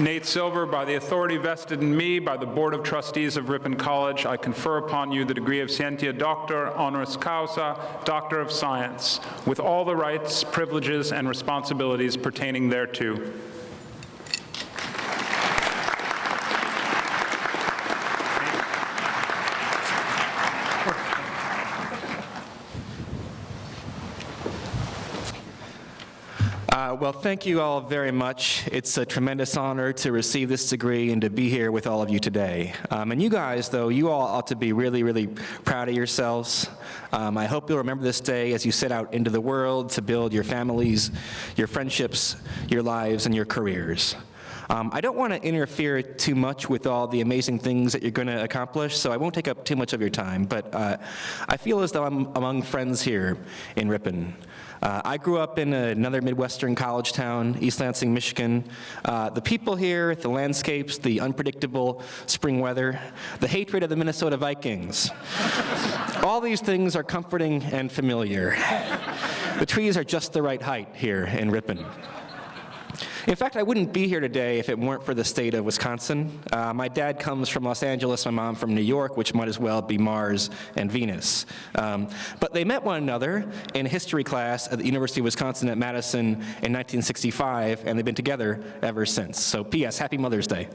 Nate Silver, by the authority vested in me by the Board of Trustees of Ripon College, I confer upon you the degree of Scientia Doctor, honoris causa, Doctor of Science, with all the rights, privileges, and responsibilities pertaining thereto. Well, thank you all very much. It's a tremendous honor to receive this degree and to be here with all of you today. And you guys, though, you all ought to be really, really proud of yourselves. I hope you'll remember this day as you set out into the world to build your families, your friendships, your lives, and your careers. I don't want to interfere too much with all the amazing things that you're going to accomplish, so I won't take up too much of your time, but I feel as though I'm among friends here in Ripon. I grew up in another Midwestern college town, East Lansing, Michigan. The people here, the landscapes, the unpredictable spring weather, the hatred of the Minnesota Vikings. All these things are comforting and familiar. The trees are just the right height here in Ripon. In fact, I wouldn't be here today if it weren't for the state of Wisconsin. My dad comes from Los Angeles, my mom from New York, which might as well be Mars and Venus. But they met one another in history class at the University of Wisconsin at Madison in 1965, and they've been together ever since. So P.S., Happy Mother's Day.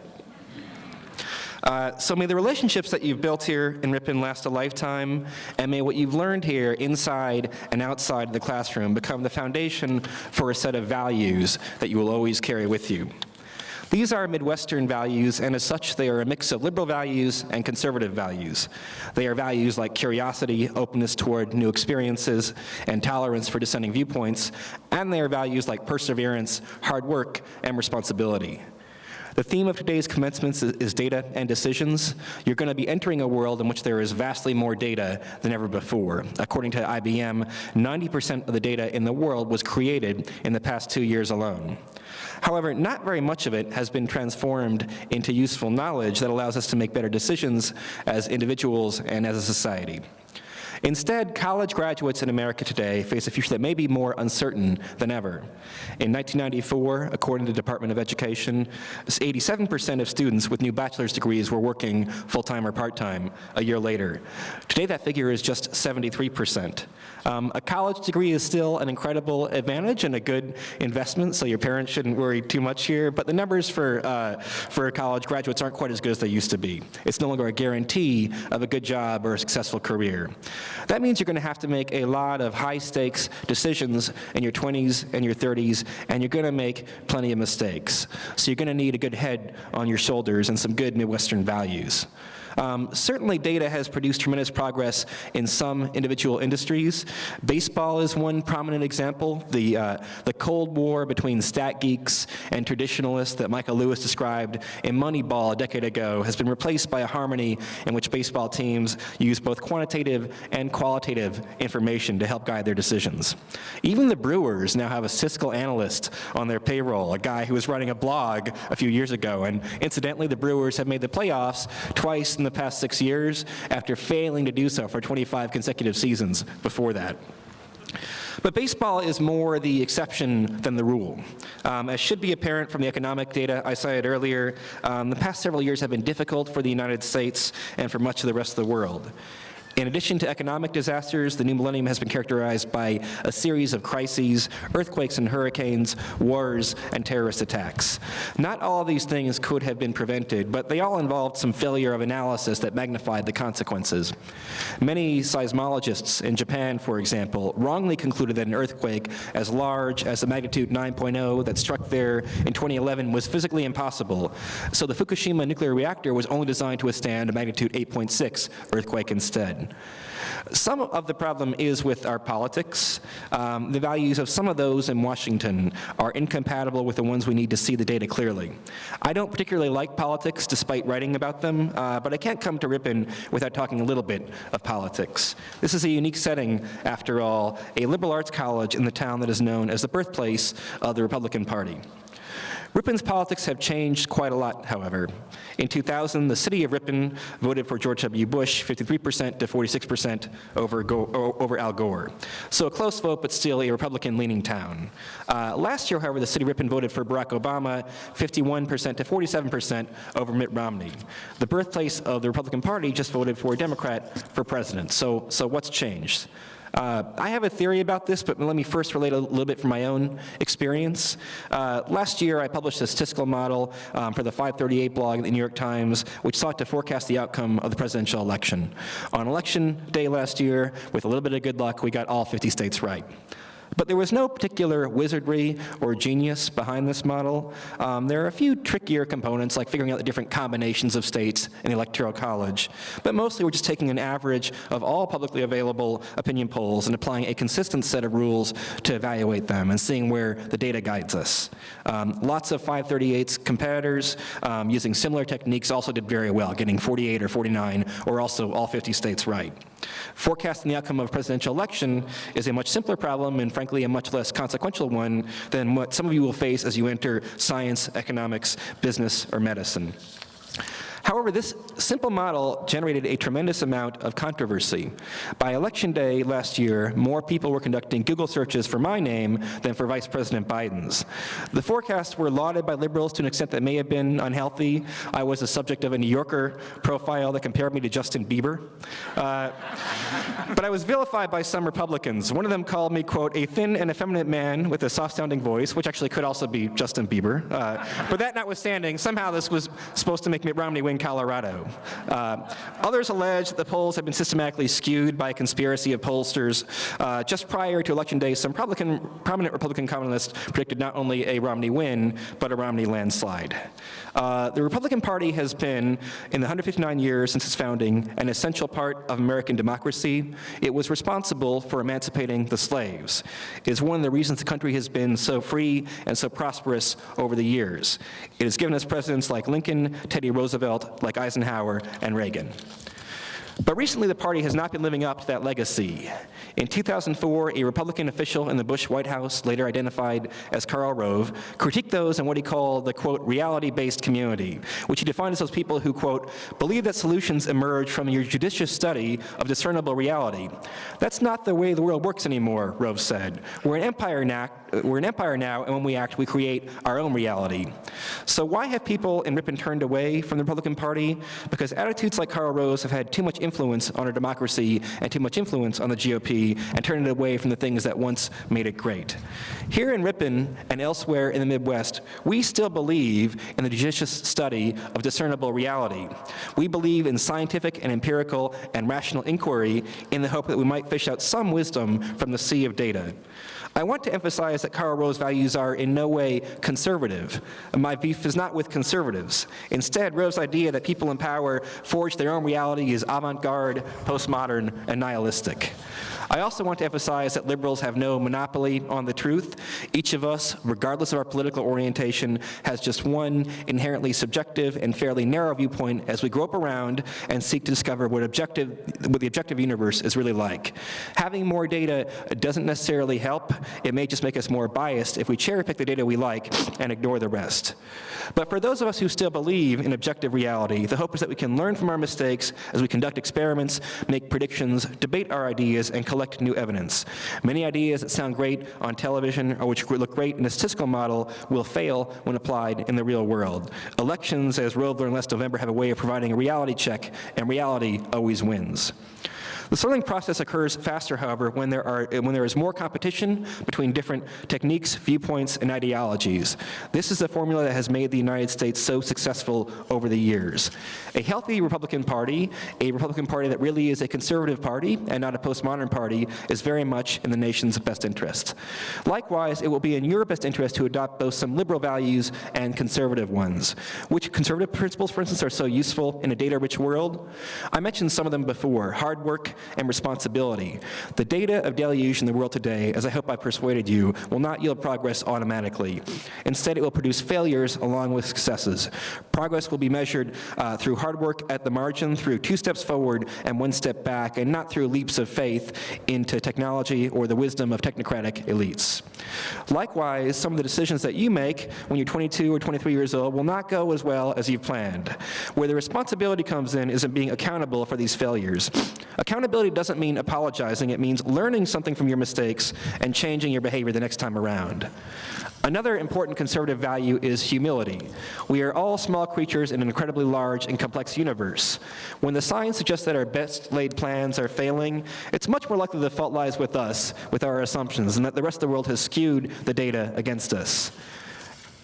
So may the relationships that you've built here in Ripon last a lifetime, and may what you've learned here inside and outside of the classroom become the foundation for a set of values that you will always carry with you. These are Midwestern values, and as such, they are a mix of liberal values and conservative values. They are values like curiosity, openness toward new experiences, and tolerance for dissenting viewpoints, and they are values like perseverance, hard work, and responsibility. The theme of today's commencements is data and decisions. You're going to be entering a world in which there is vastly more data than ever before. According to IBM, 90% of the data in the world was created in the past 2 years alone. However, not very much of it has been transformed into useful knowledge that allows us to make better decisions as individuals and as a society. Instead, college graduates in America today face a future that may be more uncertain than ever. In 1994, according to the Department of Education, 87% of students with new bachelor's degrees were working full-time or part-time a year later. Today, that figure is just 73%. A college degree is still an incredible advantage and a good investment, so your parents shouldn't worry too much here, but the numbers for college graduates aren't quite as good as they used to be. It's no longer a guarantee of a good job or a successful career. That means you're going to have to make a lot of high-stakes decisions in your 20s and your 30s, and you're going to make plenty of mistakes. So you're going to need a good head on your shoulders and some good Midwestern values. Certainly data has produced tremendous progress in some individual industries. Baseball is one prominent example. The Cold War between stat geeks and traditionalists that Michael Lewis described in Moneyball a decade ago has been replaced by a harmony in which baseball teams use both quantitative and qualitative information to help guide their decisions. Even the Brewers now have a statistical analyst on their payroll, a guy who was writing a blog a few years ago, and incidentally the Brewers have made the playoffs twice in the past 6 years after failing to do so for 25 consecutive seasons before that. But baseball is more the exception than the rule. As should be apparent from the economic data I cited earlier, the past several years have been difficult for the United States and for much of the rest of the world. In addition to economic disasters, the new millennium has been characterized by a series of crises, earthquakes and hurricanes, wars, and terrorist attacks. Not all of these things could have been prevented, but they all involved some failure of analysis that magnified the consequences. Many seismologists in Japan, for example, wrongly concluded that an earthquake as large as the magnitude 9.0 that struck there in 2011 was physically impossible. So the Fukushima nuclear reactor was only designed to withstand a magnitude 8.6 earthquake instead. Some of the problem is with our politics. The values of some of those in Washington are incompatible with the ones we need to see the data clearly. I don't particularly like politics despite writing about them, but I can't come to Ripon without talking a little bit of politics. This is a unique setting, after all, a liberal arts college in the town that is known as the birthplace of the Republican Party. Ripon's politics have changed quite a lot, however. In 2000, the city of Ripon voted for George W. Bush 53% to 46% over Al Gore. So a close vote, but still a Republican-leaning town. Last year, however, the city of Ripon voted for Barack Obama 51% to 47% over Mitt Romney. The birthplace of the Republican Party just voted for a Democrat for president. So what's changed? I have a theory about this, but let me first relate a little bit from my own experience. Last year, I published a statistical model for the 538 blog at the New York Times, which sought to forecast the outcome of the presidential election. On election day last year, with a little bit of good luck, we got all 50 states right. But there was no particular wizardry or genius behind this model. There are a few trickier components, like figuring out the different combinations of states in the Electoral College. But mostly we're just taking an average of all publicly available opinion polls and applying a consistent set of rules to evaluate them and seeing where the data guides us. Lots of 538's competitors using similar techniques also did very well, getting 48 or 49, or also all 50 states right. Forecasting the outcome of a presidential election is a much simpler problem and frankly a much less consequential one than what some of you will face as you enter science, economics, business, or medicine. However, this simple model generated a tremendous amount of controversy. By election day last year, more people were conducting Google searches for my name than for Vice President Biden's. The forecasts were lauded by liberals to an extent that may have been unhealthy. I was the subject of a New Yorker profile that compared me to Justin Bieber. But I was vilified by some Republicans. One of them called me, quote, a thin and effeminate man with a soft-sounding voice, which actually could also be Justin Bieber. But that notwithstanding, somehow this was supposed to make Mitt Romney win Colorado. Others allege that the polls have been systematically skewed by a conspiracy of pollsters. Just prior to Election Day, some prominent Republican columnists predicted not only a Romney win, but a Romney landslide. The Republican Party has been, in the 159 years since its founding, an essential part of American democracy. It was responsible for emancipating the slaves. It is one of the reasons the country has been so free and so prosperous over the years. It has given us presidents like Lincoln, Teddy Roosevelt, like Eisenhower and Reagan. But recently, the party has not been living up to that legacy. In 2004, a Republican official in the Bush White House, later identified as Karl Rove, critiqued those in what he called the, quote, reality-based community, which he defined as those people who, quote, believe that solutions emerge from your judicious study of discernible reality. That's not the way the world works anymore, Rove said. We're an empire now, and when we act, we create our own reality. So why have people in Ripon turned away from the Republican Party? Because attitudes like Karl Rove's have had too much influence on our democracy and too much influence on the GOP and turned it away from the things that once made it great. Here in Ripon and elsewhere in the Midwest, we still believe in the judicious study of discernible reality. We believe in scientific and empirical and rational inquiry in the hope that we might fish out some wisdom from the sea of data. I want to emphasize that Karl Rove's values are in no way conservative. My beef is not with conservatives. Instead, Rove's idea that people in power forge their own reality is avant-garde, postmodern, and nihilistic. I also want to emphasize that liberals have no monopoly on the truth. Each of us, regardless of our political orientation, has just one inherently subjective and fairly narrow viewpoint as we grope around and seek to discover what the objective universe is really like. Having more data doesn't necessarily help. It may just make us more biased if we cherry-pick the data we like and ignore the rest. But for those of us who still believe in objective reality, the hope is that we can learn from our mistakes as we conduct experiments, make predictions, debate our ideas, and collect new evidence. Many ideas that sound great on television or which look great in a statistical model will fail when applied in the real world. Elections, as Rove learned last November, have a way of providing a reality check, and reality always wins. The sorting process occurs faster, however, when there is more competition between different techniques, viewpoints, and ideologies. This is the formula that has made the United States so successful over the years. A healthy Republican Party, a Republican Party that really is a conservative party and not a postmodern party, is very much in the nation's best interest. Likewise, it will be in your best interest to adopt both some liberal values and conservative ones. Which conservative principles, for instance, are so useful in a data-rich world? I mentioned some of them before: hard work, and responsibility. The data of daily use in the world today, as I hope I persuaded you, will not yield progress automatically. Instead, it will produce failures along with successes. Progress will be measured through hard work at the margin, through 2 steps forward and 1 step back, and not through leaps of faith into technology or the wisdom of technocratic elites. Likewise, some of the decisions that you make when you're 22 or 23 years old will not go as well as you've planned. Where the responsibility comes in is in being accountable for these failures. Accountability doesn't mean apologizing, it means learning something from your mistakes and changing your behavior the next time around. Another important conservative value is humility. We are all small creatures in an incredibly large and complex universe. When the science suggests that our best laid plans are failing, it's much more likely the fault lies with us, with our assumptions, and that the rest of the world has skewed the data against us.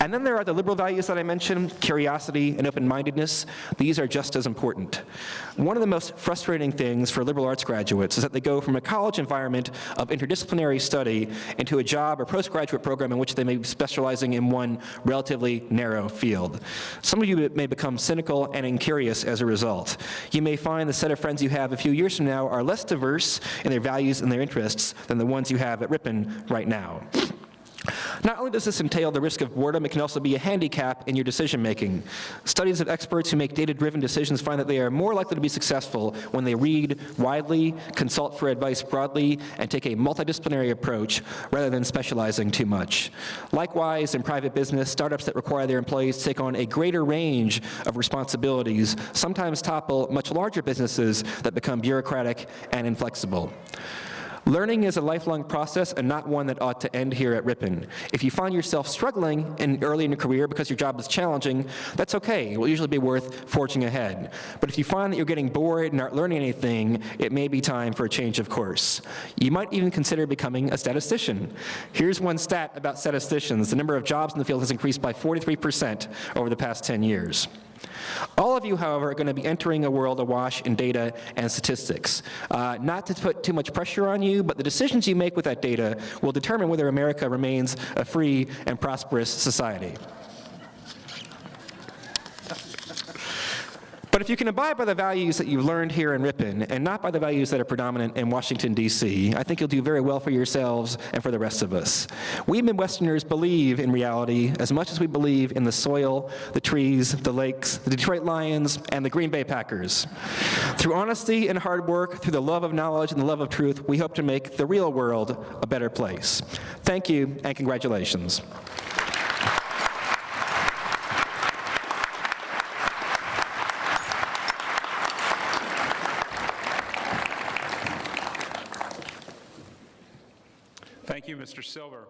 And then there are the liberal values that I mentioned, curiosity and open-mindedness. These are just as important. One of the most frustrating things for liberal arts graduates is that they go from a college environment of interdisciplinary study into a job or postgraduate program in which they may be specializing in one relatively narrow field. Some of you may become cynical and incurious as a result. You may find the set of friends you have a few years from now are less diverse in their values and their interests than the ones you have at Ripon right now. Not only does this entail the risk of boredom, it can also be a handicap in your decision-making. Studies of experts who make data-driven decisions find that they are more likely to be successful when they read widely, consult for advice broadly, and take a multidisciplinary approach rather than specializing too much. Likewise, in private business, startups that require their employees to take on a greater range of responsibilities sometimes topple much larger businesses that become bureaucratic and inflexible. Learning is a lifelong process and not one that ought to end here at Ripon. If you find yourself struggling early in your career because your job is challenging, that's okay. It will usually be worth forging ahead. But if you find that you're getting bored and aren't learning anything, it may be time for a change of course. You might even consider becoming a statistician. Here's one stat about statisticians. The number of jobs in the field has increased by 43% over the past 10 years. All of you, however, are going to be entering a world awash in data and statistics. Not to put too much pressure on you, but the decisions you make with that data will determine whether America remains a free and prosperous society. But if you can abide by the values that you've learned here in Ripon and not by the values that are predominant in Washington, D.C., I think you'll do very well for yourselves and for the rest of us. We Midwesterners believe in reality as much as we believe in the soil, the trees, the lakes, the Detroit Lions, and the Green Bay Packers. Through honesty and hard work, through the love of knowledge and the love of truth, we hope to make the real world a better place. Thank you, and congratulations. Thank you, Mr. Silver.